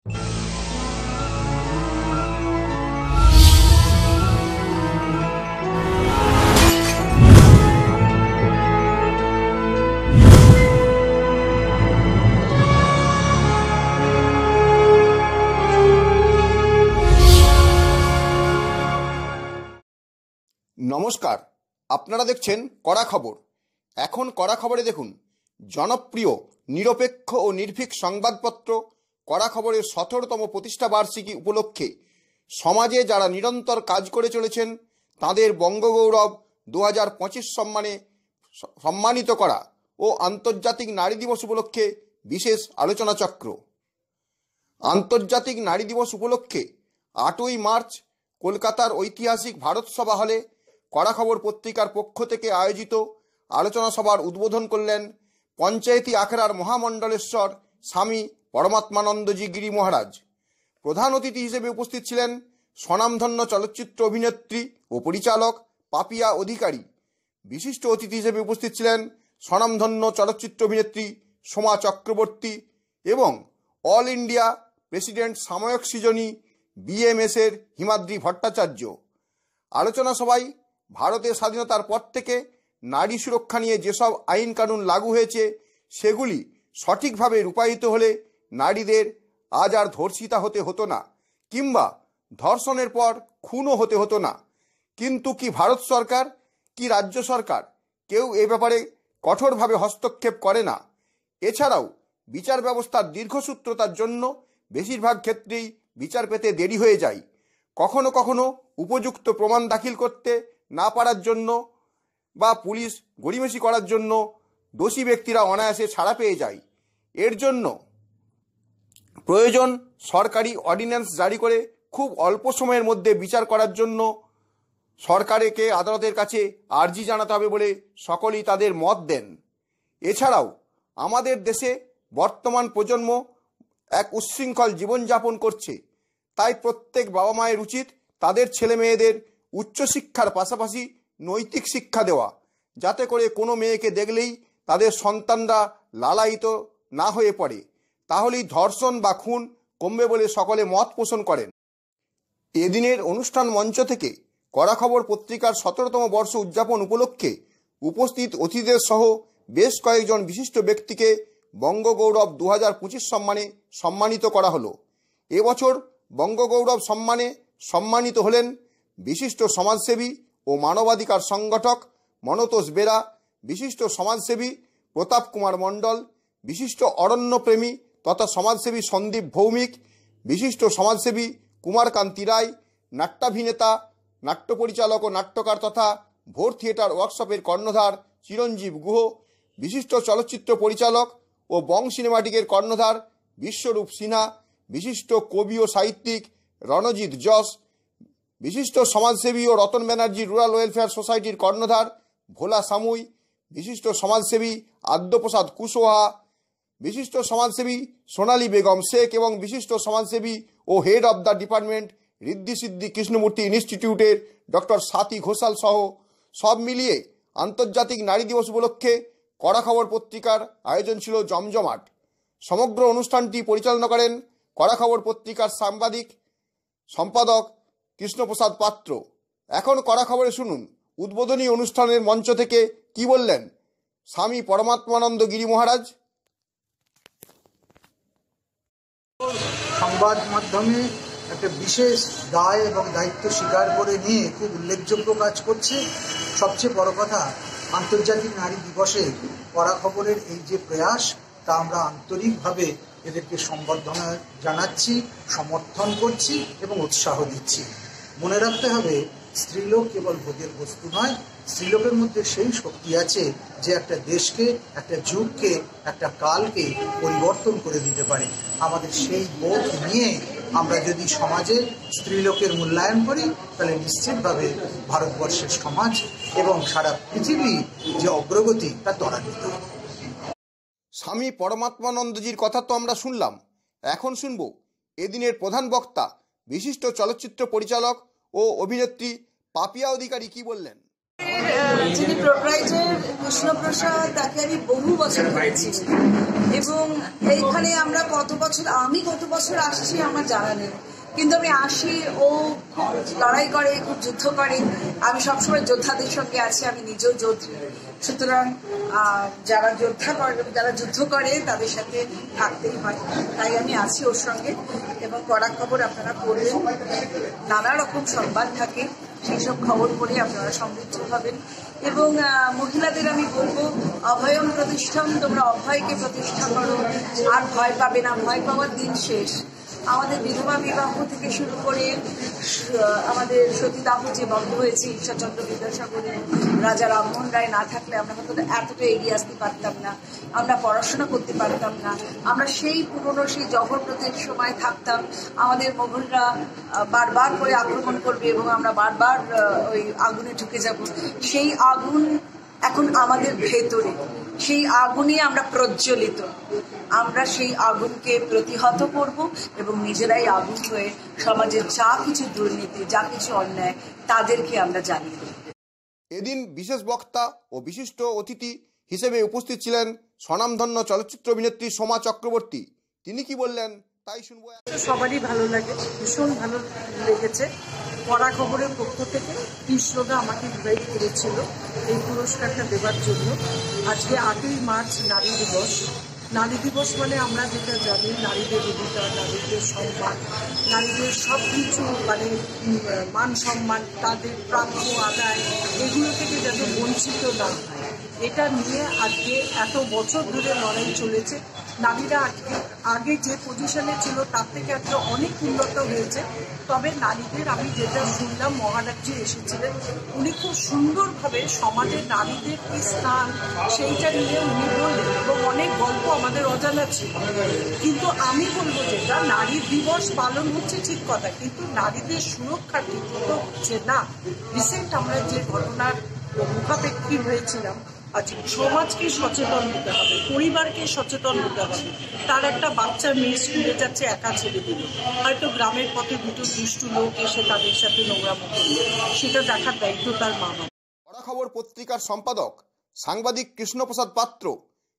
নমস্কার, আপনারা দেখছেন কড়া খবর। এখন কড়া খবরে দেখুন, জনপ্রিয় নিরপেক্ষ ও নির্ভীক সংবাদপত্র কড়া খবরের ১৭তম প্রতিষ্ঠা বার্ষিকী উপলক্ষে সমাজে যারা নিরন্তর কাজ করে চলেছেন তাদের বঙ্গগৌরব ২০২৫ সম্মানে সম্মানিত করা ও আন্তর্জাতিক নারী দিবস উপলক্ষে বিশেষ আলোচনাচক্র। আন্তর্জাতিক নারী দিবস উপলক্ষে ৮ই মার্চ কলকাতার ঐতিহাসিক ভারত সভা হলে কড়া খবর পত্রিকার পক্ষ থেকে আয়োজিত আলোচনা সভার উদ্বোধন করলেন পঞ্চায়েতি আখড়ার মহামণ্ডলেশ্বর স্বামী পরমাত্মানন্দজি গিরি মহারাজ। প্রধান অতিথি হিসেবে উপস্থিত ছিলেন স্বনামধন্য চলচ্চিত্র অভিনেত্রী ও পরিচালক পাপিয়া অধিকারী। বিশিষ্ট অতিথি হিসেবে উপস্থিত ছিলেন স্বনামধন্য চলচ্চিত্র অভিনেত্রী সোমা চক্রবর্তী এবং অল ইন্ডিয়া প্রেসিডেন্ট সাময়িক সৃজনী BMS-এর হিমাদ্রি ভট্টাচার্য। আলোচনা সভায় ভারতের স্বাধীনতার পর থেকে নারী সুরক্ষা নিয়ে যেসব আইন কানুন লাগু হয়েছে সেগুলি সঠিকভাবে রূপায়িত হলে নারীদের আজ আর ধর্ষিতা হতে হতো না, কিংবা ধর্ষণের পর খুনও হতে হতো না। কিন্তু কি ভারত সরকার কি রাজ্য সরকার কেউ এ ব্যাপারে কঠোরভাবে হস্তক্ষেপ করে না। এছাড়াও বিচার ব্যবস্থার দীর্ঘসূত্রতার জন্য বেশিরভাগ ক্ষেত্রেই বিচার পেতে দেরি হয়ে যায়। কখনো কখনো উপযুক্ত প্রমাণ দাখিল করতে না পারার জন্য বা পুলিশ গড়িমসি করার জন্য দোষী ব্যক্তিরা অনায়াসে ছাড়া পেয়ে যায়। এর জন্য প্রয়োজন সরকারি অর্ডিন্যান্স জারি করে খুব অল্প সময়ের মধ্যে বিচার করার জন্য সরকারকে আদালতের কাছে আর্জি জানাতে হবে বলে সকলেই তাদের মত দেন। এছাড়াও আমাদের দেশে বর্তমান প্রজন্ম এক উচ্ছৃঙ্খল জীবনযাপন করছে, তাই প্রত্যেক বাবা মায়ের উচিত তাদের ছেলে মেয়েদের উচ্চশিক্ষার পাশাপাশি নৈতিক শিক্ষা দেওয়া, যাতে করে কোনো মেয়েকে দেখলেই তাদের সন্তানরা লালায়িত না হয়ে পড়ে। তাহলেই ধর্ষণ বা খুন কমবে বলে সকলে মত পোষণ করেন। এদিনের অনুষ্ঠান মঞ্চ থেকে কড়া খবর পত্রিকার ১৭তম বর্ষ উদযাপন উপলক্ষে উপস্থিত অতিথিদের সহ বেশ কয়েকজন বিশিষ্ট ব্যক্তিকে বঙ্গগৌরব ২০২৫ সম্মানে সম্মানিত করা হলো। এবছর বঙ্গগৌরব সম্মানে সম্মানিত হলেন বিশিষ্ট সমাজসেবী ও মানবাধিকার সংগঠক মনতোষ বেরা, বিশিষ্ট সমাজসেবী প্রতাপ কুমার মণ্ডল, বিশিষ্ট অরণ্যপ্রেমী তথা সমাজসেবী সন্দীপ ভৌমিক, বিশিষ্ট সমাজসেবী কুমার কান্তি রায়, নাট্যাভিনেতা, নাট্য পরিচালক ও নাট্যকার তথা ভোর থিয়েটার ওয়ার্কশপের কর্ণধার চিরঞ্জীব গুহ, বিশিষ্ট চলচ্চিত্র পরিচালক ও বং সিনেমাটিকের কর্ণধার বিশ্বরূপ সিনহা, বিশিষ্ট কবি ও সাহিত্যিক রণজিৎ যশ, বিশিষ্ট সমাজসেবী ও রতন ব্যানার্জি রুরাল ওয়েলফেয়ার সোসাইটির কর্ণধার ভোলা সামুই, বিশিষ্ট সমাজসেবী আদ্যপ্রসাদ কুশওয়াহা, বিশিষ্ট সমাজসেবী সোনালী বেগম শেখ এবং বিশিষ্ট সমাজসেবী ও হেড অব দ্য ডিপার্টমেন্ট ঋদ্ধি সিদ্ধি কৃষ্ণমূর্তি ইনস্টিটিউটের ডক্টর স্বাতী ঘোষাল সহ সব মিলিয়ে আন্তর্জাতিক নারী দিবস উপলক্ষে কড়া খবর পত্রিকার আয়োজন ছিল জমজমাট। সমগ্র অনুষ্ঠানটি পরিচালনা করেন কড়া খবর পত্রিকার সাংবাদিক সম্পাদক কৃষ্ণপ্রসাদ পাত্র। এখন কড়া খবরে শুনুন উদ্বোধনী অনুষ্ঠানের মঞ্চ থেকে কি বললেন স্বামী পরমাত্মানন্দ গিরি মহারাজ। সংবাদ মাধ্যমে একটা বিশেষ দায় এবং দায়িত্ব স্বীকার করে নিয়ে খুব উল্লেখযোগ্য কাজ করছে। সবচেয়ে বড় কথা, আন্তর্জাতিক নারী দিবসে কড়া খবরের এই যে প্রয়াস, তা আমরা আন্তরিকভাবে এদেরকে সম্বর্ধনা জানাচ্ছি, সমর্থন করছি এবং উৎসাহ দিচ্ছি। মনে রাখতে হবে, স্ত্রীলোক কেবল ভোগের বস্তু নয়, স্ত্রীলোকের মধ্যে সেই শক্তি আছে যে একটা দেশকে, একটা যুগকে, একটা কালকে পরিবর্তন করে দিতে পারে। আমাদের সেই বোধ নিয়ে আমরা যদি সমাজে স্ত্রীলোকের মূল্যায়ন করি, তাহলে নিশ্চিতভাবে ভারতবর্ষের সমাজ এবং সারা পৃথিবী যে অগ্রগতি তা ত্বরান্বিত। স্বামী পরমাত্মানন্দজির কথা তো আমরা শুনলাম, এখন শুনব এদিনের প্রধান বক্তা বিশিষ্ট চলচ্চিত্র পরিচালক ও অভিনেত্রী পাপিয়া অধিকারী কি বললেন। যিনি প্রোপ্রাইটার কৃষ্ণপ্রসাদ, তাকে আমি বহু বছর ধরেছি এবং এইখানে আমরা আমি কত বছর আসছি আমার জানা নেই, কিন্তু আমি আসি, ও খুব লড়াই করে, খুব যুদ্ধ করে। আমি সবসময় যোদ্ধাদের সঙ্গে আছি, আমি নিজেও যোদ্ধী, সুতরাং যারা যুদ্ধ করে তাদের সাথে থাকতেই হয়, তাই আমি আছি ওর সঙ্গে। এবং কড়া খবর আপনারা পড়বেন, নানা রকম সংবাদ থাকে, সেই সব খবর পড়ে আপনারা সমৃদ্ধ হবেন। এবং মহিলাদের আমি বলবো, অভয়ম প্রতিষ্ঠান, তোমরা অভয়কে প্রতিষ্ঠা করো, আর ভয় পাবে না, ভয় পাওয়ার দিন শেষ। আমাদের বিধবা বিবাহ থেকে শুরু করে আমাদের সতীদাহ যে বন্ধ হয়েছে ঈশ্বরচন্দ্র বিদ্যাসাগর, রাজা রামমোহন রায় না থাকলে আমরা হয়তো এতটা এগিয়ে আসতে পারতাম না, আমরা পড়াশোনা করতে পারতাম না, আমরা সেই পুরনো সেই জগন্নাথের সময় থাকতাম। আমাদের মোগলরা বারবার করে আক্রমণ করবে এবং আমরা বারবার ওই আগুনে ঢুকে যাব। সেই আগুন এখন আমাদের ভেতরে, সেই আগুনে আমরা প্রজ্বলিত। আমরা সেই আগুনকে প্রতিহত করব এবং নিজেরাই আগুন হয়ে সমাজের যা কিছু দুর্নীতি, যা কিছু অন্যায়, তাদেরকে আমরা জানিয়ে দেব। এদিন বিশেষ বক্তা ও বিশিষ্ট অতিথি হিসেবে উপস্থিত ছিলেন স্বনামধন্য চলচ্চিত্র অভিনেত্রী সোমা চক্রবর্তী। তিনি কি বললেন তাই শুনবো। সবারই ভালো লাগে, ভীষণ ভালো লেগেছে। কড়া খবরের পক্ষ থেকে কৃষ্ণদা আমাকে ইনভাইট করেছিল এই পুরস্কারটা দেওয়ার জন্য। আজকে 8ই মার্চ নারী দিবস। নারী দিবস মানে আমরা যেটা জানি, নারীদের অধিকার, নারীদের সম্মান, নারীদের সব কিছু মানে মান সম্মান, তাদের প্রাপ্য আদায়, এগুলো থেকে যাতে বঞ্চিত না হয়, এটা নিয়ে আজকে এত বছর ধরে লড়াই চলেছে। নারীরা আগে যে পজিশনে ছিল তার থেকে আজকে অনেক উন্নত হয়েছে। তবে নারীদের আমি যেটা শুনলাম, মহারাজজি এসেছিলেন, উনি খুব সুন্দরভাবে সমাজের নারীদের কি স্থান সেইটা নিয়ে উনি বললেন এবং অনেক গল্প আমাদের অজানা ছিল। কিন্তু আমি বলবো যেটা, নারী দিবস পালন হচ্ছে ঠিক কথা, কিন্তু নারীদের সুরক্ষা ঠিক মতো হচ্ছে না। রিসেন্ট আমরা যে ঘটনার মুখাপেক্ষী হয়েছিলাম, আজ সমাজকে সচেতন হতে হবে, পরিবারকে সচেতন হতে হবে। তার একটা বাচ্চা মেয়ে স্কুলে যাচ্ছে, একা ছেড়ে দিল, হয়তো গ্রামের পথে দুটো দুষ্টু লোক এসে তাদের সাথে নোংরামো করল, সেটা দেখার দায়িত্ব তার মা বাবা। কড়া খবর পত্রিকার সম্পাদক সাংবাদিক কৃষ্ণপ্রসাদ পাত্র,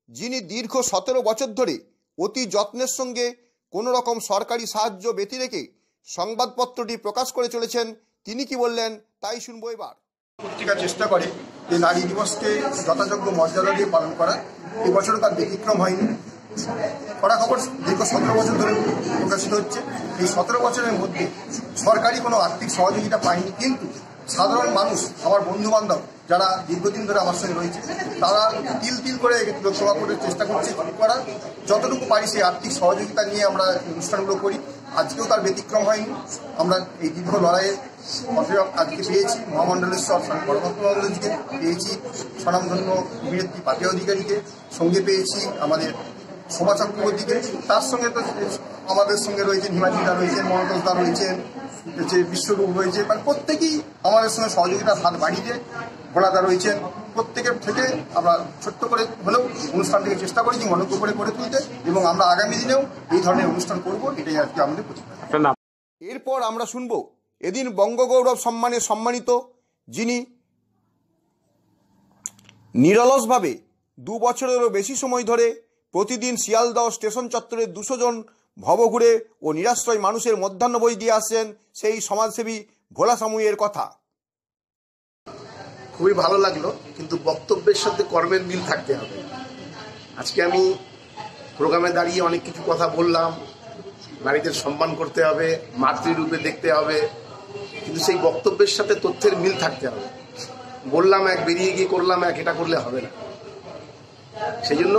যিনি দীর্ঘ 17 বছর ধরে অতি যত্নের সঙ্গে কোনো রকম সরকারি সাহায্য ব্যতি রেখে সংবাদপত্রটি প্রকাশ করে চলেছেন, তিনি কি বললেন তাই শুনবো এবার। পত্রিকা চেষ্টা করে যে নারী দিবসকে যথাযোগ্য মর্যাদা দিয়ে পালন করা। এবছরও তার ব্যতিক্রম হয়নি। কড়া খবর দীর্ঘ 17 বছর ধরে প্রকাশিত হচ্ছে। এই 17 বছরের মধ্যে সরকারি কোনো আর্থিক সহযোগিতা পায়নি, কিন্তু সাধারণ মানুষ, আমার বন্ধু বান্ধব যারা দীর্ঘদিন ধরে আমার সঙ্গে রয়েছে, তারা তিল তিল করে লোকসভা করার চেষ্টা করছে করার। যতটুকু পারি সেই আর্থিক সহযোগিতা নিয়ে আমরা অনুষ্ঠানগুলো করি। আজকেও তার ব্যতিক্রম হয়নি। আমরা এই দীর্ঘ লড়াইয়ের আজকে পেয়েছি মহামণ্ডলেশ্বর পরমাত্মা পেয়েছি, স্বনামধন্য অভিনেত্রী পাপিয়া অধিকারীকে, সঙ্গে পেয়েছি আমাদের সোমা চক্রবর্তীকে। তার সঙ্গে তো আমাদের সঙ্গে রয়েছেন হিমাদ্রিদা রয়েছেন, মমতাজদা রয়েছেন, বিশ্বরূপ রয়েছে, মানে প্রত্যেকেই আমাদের সঙ্গে সহযোগিতার হাত বাড়িয়ে ভোলাদা রয়েছেন। প্রত্যেকের থেকে আমরা ছোট্ট করে হলেও অনুষ্ঠানটিকে চেষ্টা করেছি মনোজ্ঞ করে তুলতে, এবং আমরা আগামী দিনেও এই ধরনের অনুষ্ঠান করব, এটাই আজকে আমাদের প্রতিজ্ঞা। এরপর আমরা শুনব এদিন বঙ্গগৌরব সম্মানে সম্মানিত, যিনি নিরলসভাবে 2 বছরেরও বেশি সময় ধরে প্রতিদিন শিয়ালদহ স্টেশন চত্বরে 200 জন ভবঘুরে ও নিরাশ্রয় মানুষের মধ্যাহ্ন বই দিয়ে আসছেন সেই সমাজসেবী ভোলা সামুইয়ের কথা। খুবই ভালো লাগলো, কিন্তু বক্তব্যের সাথে কর্মের মিল থাকতে হবে। আজকে আমি প্রোগ্রামে দাঁড়িয়ে অনেক কিছু কথা বললাম, নারীদের সম্মান করতে হবে, মাতৃরূপে দেখতে হবে, কিন্তু সেই বক্তব্যের সাথে তথ্যের মিল থাকতে হবে। বললাম এক, বেরিয়ে গিয়ে করলাম এক, এটা করলে হবে না। সেই জন্য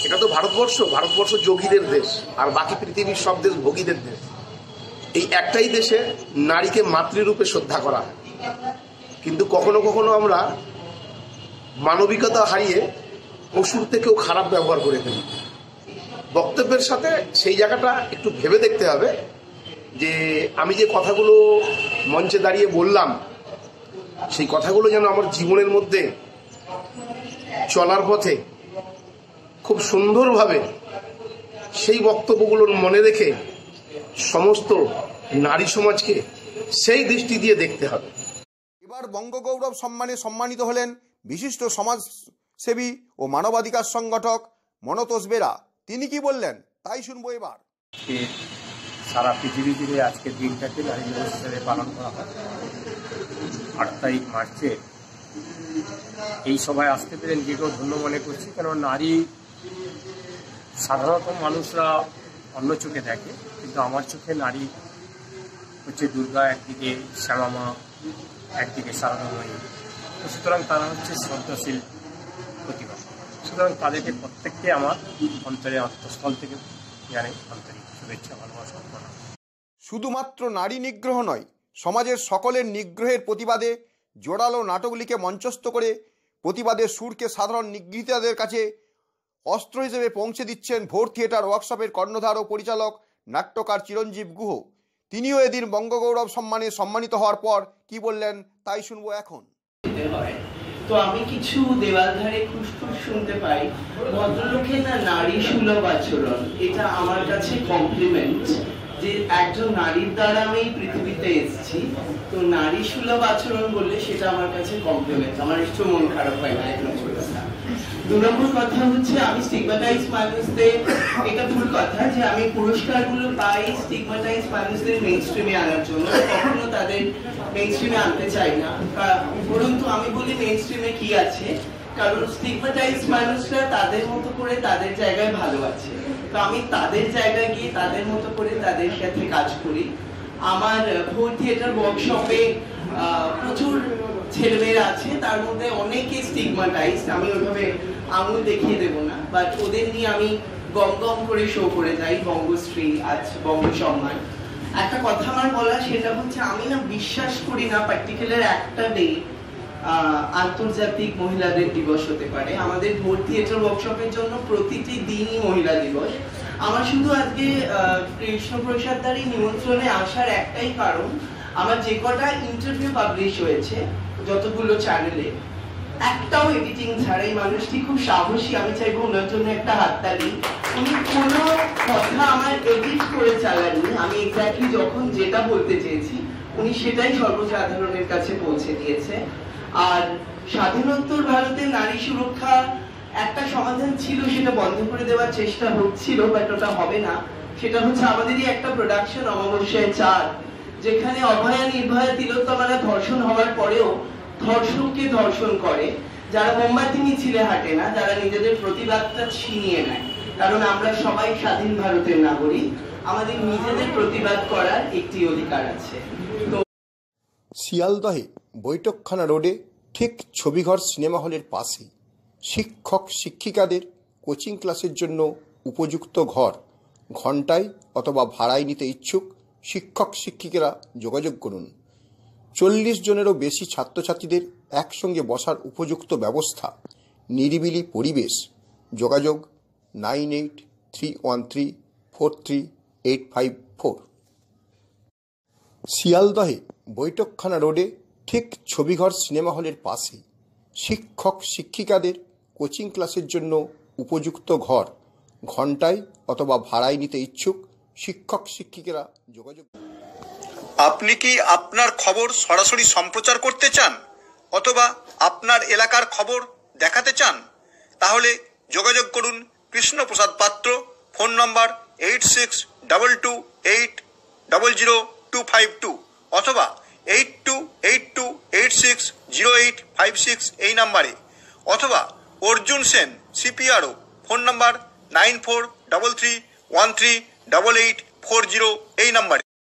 এটা তো ভারতবর্ষ যোগীদের দেশ, আর বাকি পৃথিবীর সব দেশ ভোগীদের দেশ। এই একটাই দেশে নারীকে মাতৃরূপে শ্রদ্ধা করা হয়, কিন্তু কখনো কখনো আমরা মানবিকতা হারিয়ে পশুর থেকেও খারাপ ব্যবহার করে ফেলি। বক্তব্যের সাথে সেই জায়গাটা একটু ভেবে দেখতে হবে যে আমি যে কথাগুলো মঞ্চে দাঁড়িয়ে বললাম, সেই কথাগুলো যেন আমার জীবনের মধ্যে চলার পথে খুব সুন্দরভাবে সেই বক্তব্যগুলোর মনে রেখে সমস্ত নারী সমাজকে সেই দৃষ্টি দিয়ে দেখতে হবে। এবার বঙ্গগৌরব সম্মানে সম্মানিত হলেন বিশিষ্ট সমাজসেবী ও মানবাধিকার সংগঠক মনতোষ বেরা। তিনি কি বললেন তাই শুনবো এবার। সারা পৃথিবী জুড়ে আজকের দিনটাকে নারী দিবস হিসেবে পালন করা হয়। 8 তারিখ মার্চে এই সভায় আসতে পেরে নিজেকেও ধন্য মনে করছি, কারণ নারী সাধারণত মানুষরা অন্য চোখে দেখে, কিন্তু আমার চোখে নারী হচ্ছে দুর্গা, একদিকে শ্যামামা, একদিকে সারদাময়ী। সুতরাং তারা হচ্ছে শ্রদ্ধাশীল প্রতিভা। সুতরাং তাদেরকে প্রত্যেককে আমার অন্তরে আত্মস্থল থেকে জানে আন্তরিক শুভেচ্ছা, ভালোবাসা। শুধুমাত্র নারী নিগ্রহ নয়, সমাজের সকলের নিগ্রহের প্রতিবাদে জোরালো নাটকগুলিকে মঞ্চস্থ করে প্রতিবাদের সুরকে সাধারণ নিগৃহীতাদের কাছে অস্ত্র হিসেবে পৌঁছে দিচ্ছেন ভোর থিয়েটার ওয়ার্কশপের কর্ণধার ও পরিচালক নাট্যকার চিরঞ্জীব গুহ। তিনিও এদিন বঙ্গগৌরব সম্মানে সম্মানিত হওয়ার পর কি বললেন তাই শুনবো এখন। তো আমি কিছু দেওয়ালধারে খুশখুশ শুনতে পাই, ভদ্রলোকের না নারী সুলভ আচরণ, এটা আমার কাছে কমপ্লিমেন্ট যে একজন নারীর দ্বারা আমি পৃথিবীতে এসেছি। তো নারী সুলভ আচরণ বললে সেটা আমার কাছে কমপ্লিমেন্ট, আমার একটু মন খারাপ হয় না। 2 নম্বর কথা হচ্ছে আমি স্টিগমাটাইজ মানুষদের, এটা ভুল কথা যে আমি পুরস্কারগুলো পাই স্টিগমাটাইজ মানুষদের মেইন স্ট্রিমে আনার জন্য, কখনো তাদের মেইন স্ট্রিমে আনতে চাই না। পরন্তু আমি বলি মেইন স্ট্রিমে কি আছে, কারণ স্টিগমাটাইজ মানুষরা তাদের মতো করে তাদের জায়গায় ভালো আছে। তো আমি তাদের জায়গায় গিয়ে তাদের মতো করে তাদের সাথে কাজ করি। আমার ভোর থিয়েটার ওয়ার্কশপে প্রচুর ছেলেমেয়েরা আছে, তার মধ্যে অনেকে স্টিগমাটাইজ, আমি ওইভাবে আঙুল দেখিয়ে দেবো না, বাট ওদের নিয়ে আমি গম গম করে শো করে যাই। বঙ্গশ্রী, আজ বঙ্গ সম্মান। একটা কথা আমার বলা, সেটা হচ্ছে আমি না বিশ্বাস করি না পার্টিকুলার একটা ডে আন্তর্জাতিক মহিলাদের দিবস হতে পারে। আমাদের ভোর থিয়েটার ওয়ার্কশপের জন্য প্রতিটি দিনই মহিলা দিবস। আমার শুধু আজকে কৃষ্ণপ্রসাদ দাঁড়ি নিমন্ত্রণে আসার একটাই কারণ, আমার যে কটা ইন্টারভিউ পাবলিশ হয়েছে যতগুলো চ্যানেলে, একটাও এডিটিং ছাড়াই মানুষটি খুব সাহসী। আমি চাইবো ওনার জন্য একটা হাততালি। উনি কোনো কথা আমার এডিট করে চালাননি, আমি এক্স্যাক্টলি যখন যেটা বলতে চেয়েছি উনি সেটাই সর্বসাধারণের কাছে পৌঁছে দিয়েছে। আর স্বাধীনোত্তর ভারতে নারী সুরক্ষা একটা সমাধান ছিল, সেটা বন্ধ করে দেওয়ার চেষ্টা হচ্ছিল, বাট ওটা হবে না। সেটা হচ্ছে আমাদেরই একটা প্রোডাকশন অমাবস্যায় চাঁদ, যেখানে অভয়া নির্ভয়া তিলোত্তমারা ধর্ষণ হওয়ার পরেও ধর্ষককে ধর্ষণ করে, যারা মোমবাতি মিছিলে হাঁটে না, যারা নিজেদের প্রতিবাদটা ছিনিয়ে নেয়। কারণ আমরা সবাই স্বাধীন ভারতের নাগরিক, আমাদের নিজেদের প্রতিবাদ করার একটি অধিকার আছে। তো শিয়ালদহে বৈঠকখানা রোডে ঠিক ছবিঘর সিনেমা হলের পাশে শিক্ষক শিক্ষিকাদের কোচিং ক্লাসের জন্য উপযুক্ত ঘর ঘন্টায় অথবা ভাড়ায় নিতে ইচ্ছুক শিক্ষক শিক্ষিকারা যোগাযোগ করুন। 40 জনেরও বেশি ছাত্রছাত্রীদের একসঙ্গে বসার উপযুক্ত ব্যবস্থা, নিরিবিলি পরিবেশ। যোগাযোগ 9831343854। শিয়ালদহে বৈঠকখানা রোডে ঠিক ছবিঘর সিনেমা হলের পাশে শিক্ষক শিক্ষিকাদের কোচিং ক্লাসের জন্য উপযুক্ত ঘর ঘন্টায় অথবা ভাড়ায় নিতে ইচ্ছুক শিক্ষক শিক্ষিকারা যোগাযোগ। আপনি কি আপনার খবর সরাসরি সম্প্রচার করতে চান অথবা আপনার এলাকার খবর দেখাতে চান? তাহলে যোগাযোগ করুন কৃষ্ণপ্রসাদ পাত্র। ফোন নম্বর 8622800252 অথবা 8282860856 এই নাম্বারে, অথবা অর্জুন সেন CPRO, ফোন নম্বর 9433138840 এই নাম্বারে।